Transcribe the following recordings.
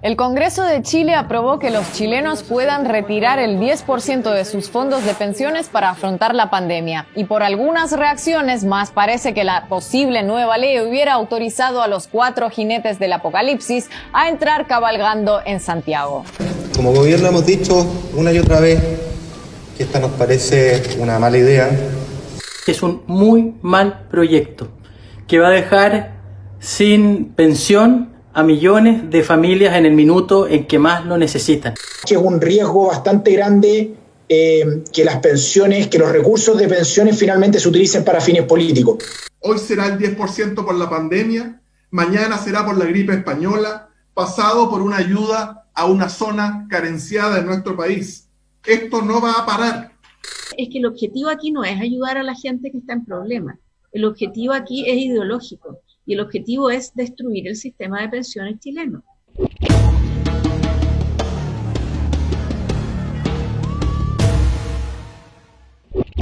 El Congreso de Chile aprobó que los chilenos puedan retirar el 10% de sus fondos de pensiones para afrontar la pandemia. Y por algunas reacciones más parece que la posible nueva ley hubiera autorizado a los 4 jinetes del apocalipsis a entrar cabalgando en Santiago. Como gobierno hemos dicho una y otra vez que esta nos parece una mala idea. Es un muy mal proyecto que va a dejar sin pensión a millones de familias en el minuto en que más lo necesitan. Que es un riesgo bastante grande que las pensiones, que los recursos de pensiones finalmente se utilicen para fines políticos. Hoy será el 10% por la pandemia, mañana será por la gripe española, pasado por una ayuda a una zona carenciada en nuestro país. Esto no va a parar. Es que el objetivo aquí no es ayudar a la gente que está en problemas. El objetivo aquí es ideológico. Y el objetivo es destruir el sistema de pensiones chileno.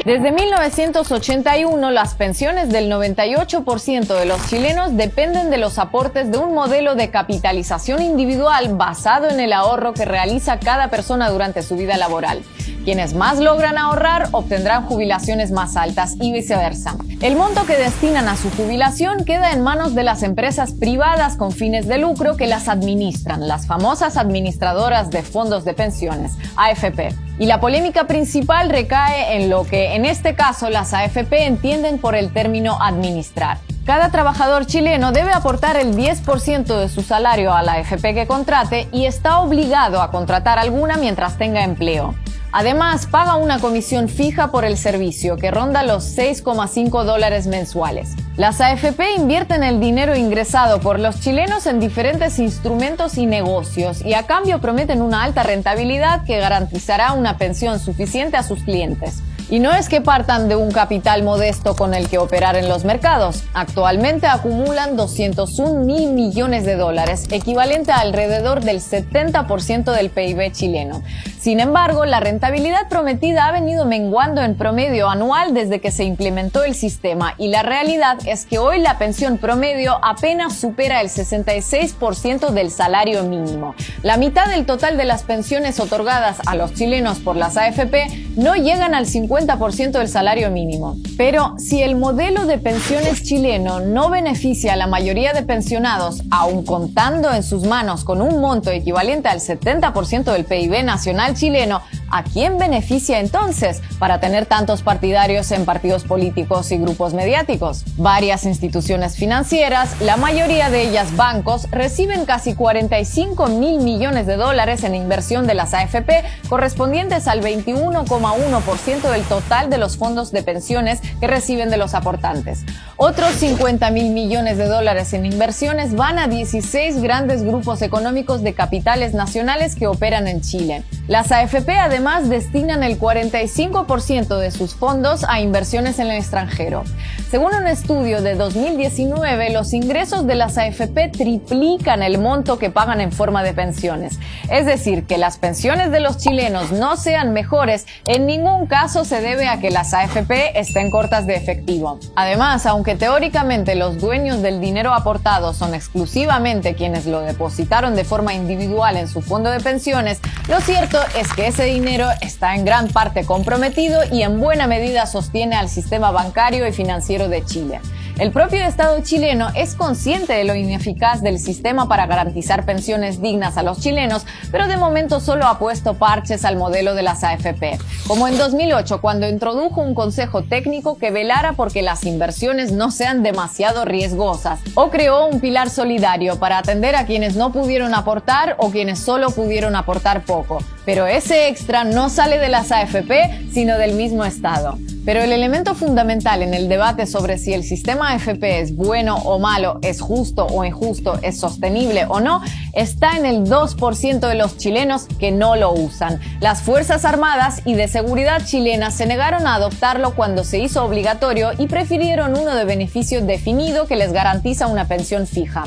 Desde 1981, las pensiones del 98% de los chilenos dependen de los aportes de un modelo de capitalización individual basado en el ahorro que realiza cada persona durante su vida laboral. Quienes más logran ahorrar obtendrán jubilaciones más altas y viceversa. El monto que destinan a su jubilación queda en manos de las empresas privadas con fines de lucro que las administran, las famosas administradoras de fondos de pensiones, AFP. Y la polémica principal recae en lo que, en este caso, las AFP entienden por el término administrar. Cada trabajador chileno debe aportar el 10% de su salario a la AFP que contrate y está obligado a contratar alguna mientras tenga empleo. Además, paga una comisión fija por el servicio que ronda los $6,5 mensuales. Las AFP invierten el dinero ingresado por los chilenos en diferentes instrumentos y negocios y a cambio prometen una alta rentabilidad que garantizará una pensión suficiente a sus clientes. Y no es que partan de un capital modesto con el que operar en los mercados. Actualmente acumulan 201.000 millones de dólares, equivalente a alrededor del 70% del PIB chileno. Sin embargo, la rentabilidad prometida ha venido menguando en promedio anual desde que se implementó el sistema y la realidad es que hoy la pensión promedio apenas supera el 66% del salario mínimo. La mitad del total de las pensiones otorgadas a los chilenos por las AFP no llegan al 50% del salario mínimo. Pero si el modelo de pensiones chileno no beneficia a la mayoría de pensionados, aun contando en sus manos con un monto equivalente al 70% del PIB nacional chileno, ¿a quién beneficia entonces para tener tantos partidarios en partidos políticos y grupos mediáticos? Varias instituciones financieras, la mayoría de ellas bancos, reciben casi 45.000 millones de dólares en inversión de las AFP, correspondientes al 21,1% del total de los fondos de pensiones que reciben de los aportantes. Otros 50.000 millones de dólares en inversiones van a 16 grandes grupos económicos de capitales nacionales que operan en Chile. Las AFP además destinan el 45% de sus fondos a inversiones en el extranjero. Según un estudio de 2019, los ingresos de las AFP triplican el monto que pagan en forma de pensiones. Es decir, que las pensiones de los chilenos no sean mejores, en ningún caso se debe a que las AFP estén cortas de efectivo. Además, aunque teóricamente los dueños del dinero aportado son exclusivamente quienes lo depositaron de forma individual en su fondo de pensiones, lo cierto es que ese dinero está en gran parte comprometido y en buena medida sostiene al sistema bancario y financiero de Chile. El propio Estado chileno es consciente de lo ineficaz del sistema para garantizar pensiones dignas a los chilenos, pero de momento solo ha puesto parches al modelo de las AFP, como en 2008 cuando introdujo un consejo técnico que velara porque las inversiones no sean demasiado riesgosas, o creó un pilar solidario para atender a quienes no pudieron aportar o quienes solo pudieron aportar poco. Pero ese extra no sale de las AFP, sino del mismo Estado. Pero el elemento fundamental en el debate sobre si el sistema AFP es bueno o malo, es justo o injusto, es sostenible o no, está en el 2% de los chilenos que no lo usan. Las Fuerzas Armadas y de Seguridad chilenas se negaron a adoptarlo cuando se hizo obligatorio y prefirieron uno de beneficio definido que les garantiza una pensión fija.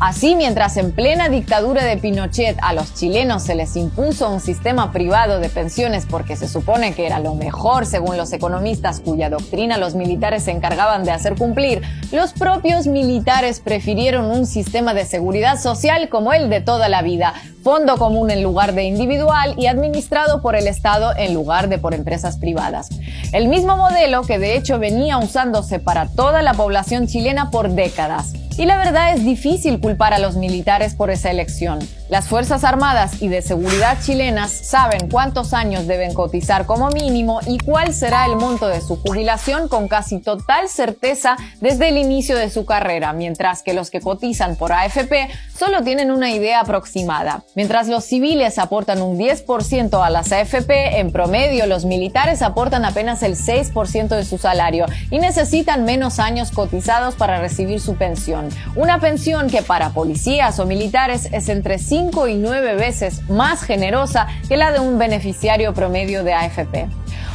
Así, mientras en plena dictadura de Pinochet a los chilenos se les impuso un sistema privado de pensiones porque se supone que era lo mejor según los economistas cuya doctrina los militares se encargaban de hacer cumplir, los propios militares prefirieron un sistema de seguridad social como el de toda la vida, fondo común en lugar de individual y administrado por el Estado en lugar de por empresas privadas. El mismo modelo que de hecho venía usándose para toda la población chilena por décadas. Y la verdad es difícil culpar a los militares por esa elección. Las Fuerzas Armadas y de Seguridad chilenas saben cuántos años deben cotizar como mínimo y cuál será el monto de su jubilación con casi total certeza desde el inicio de su carrera, mientras que los que cotizan por AFP solo tienen una idea aproximada. Mientras los civiles aportan un 10% a las AFP, en promedio los militares aportan apenas el 6% de su salario y necesitan menos años cotizados para recibir su pensión. Una pensión que para policías o militares es entre 5 y 9 veces más generosa que la de un beneficiario promedio de AFP.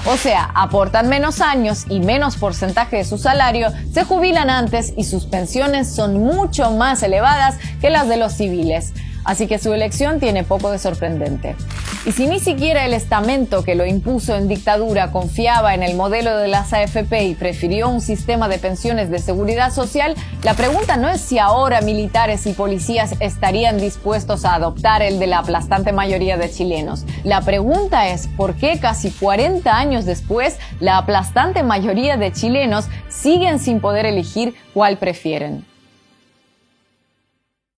O sea, aportan menos años y menos porcentaje de su salario, se jubilan antes y sus pensiones son mucho más elevadas que las de los civiles. Así que su elección tiene poco de sorprendente. Y si ni siquiera el estamento que lo impuso en dictadura confiaba en el modelo de las AFP y prefirió un sistema de pensiones de seguridad social, la pregunta no es si ahora militares y policías estarían dispuestos a adoptar el de la aplastante mayoría de chilenos. La pregunta es por qué casi 40 años después la aplastante mayoría de chilenos siguen sin poder elegir cuál prefieren.